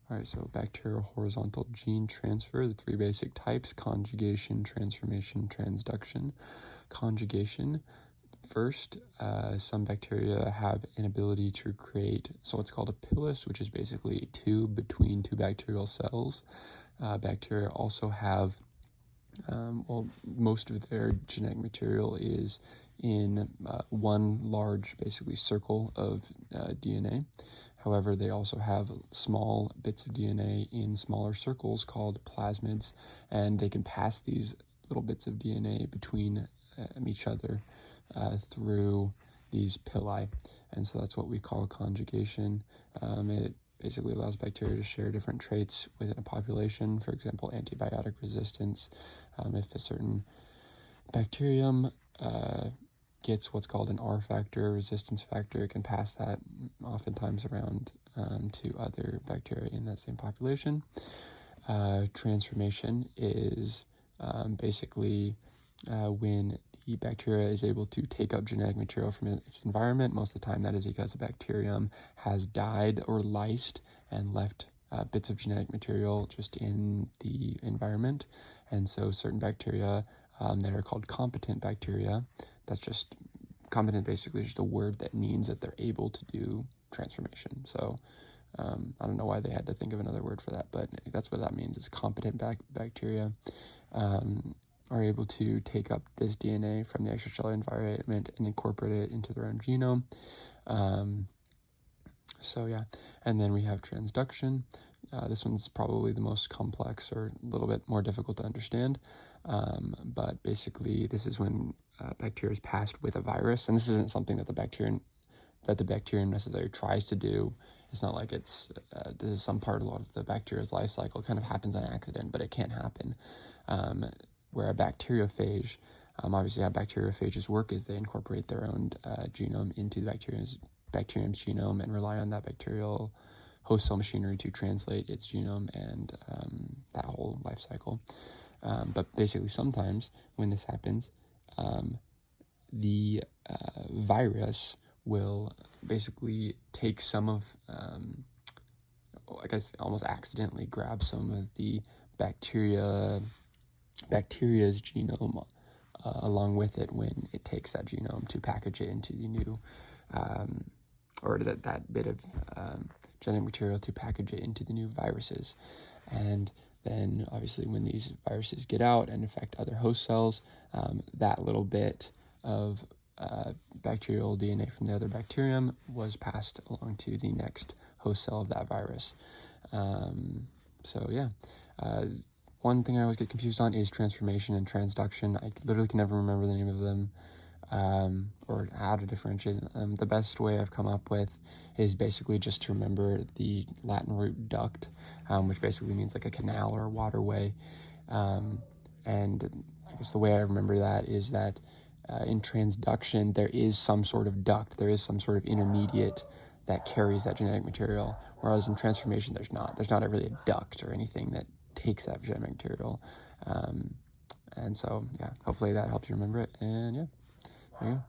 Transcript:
All right, so bacterial horizontal gene transfer, the three basic types: conjugation, transformation, transduction. Conjugation, first, some bacteria have an ability to create so what's called a pilus, which is basically a tube between two bacterial cells. Bacteria also have most of their genetic material is in one large, basically, circle of DNA. However, they also have small bits of DNA in smaller circles called plasmids, and they can pass these little bits of DNA between each other through these pili. And so that's what we call conjugation. It basically allows bacteria to share different traits within a population, for example, antibiotic resistance. If a certain bacterium gets what's called an R factor, resistance factor, it can pass that oftentimes around to other bacteria in that same population. Transformation is basically when the bacteria is able to take up genetic material from its environment. Most of the time that is because a bacterium has died or lysed and left bits of genetic material just in the environment. And so certain bacteria that are called competent bacteria, that's just competent, basically just a word that means that they're able to do transformation. So I don't know why they had to think of another word for that, but that's what that means. It's competent bacteria are able to take up this DNA from the extracellular environment and incorporate it into their own genome. So yeah, and then we have transduction. This one's probably the most complex or a little bit more difficult to understand, but basically this is when bacteria is passed with a virus, and this isn't something that the bacterium necessarily tries to do. It's not like it's this is some part of the bacteria's life cycle. It kind of happens on accident, but it can happen. Where a bacteriophage, obviously how bacteriophages work is they incorporate their own genome into the bacterium's genome and rely on that bacterial host cell machinery to translate its genome and that whole life cycle. But basically sometimes when this happens, the virus will basically take some of, I guess almost accidentally grab some of the bacteria's genome along with it when it takes that genome to package it into the new, or that bit of genetic material to package it into the new viruses. And then obviously when these viruses get out and infect other host cells, that little bit of bacterial DNA from the other bacterium was passed along to the next host cell of that virus. So yeah, one thing I always get confused on is transformation and transduction. I literally can never remember the name of them or how to differentiate them. The best way I've come up with is basically just to remember the Latin root duct, which basically means like a canal or a waterway. And I guess the way I remember that is that in transduction, there is some sort of duct, there is some sort of intermediate that carries that genetic material, whereas in transformation, there's not really a duct or anything that takes that genetic material. And so, yeah, hopefully that helps you remember it, and yeah, there you go.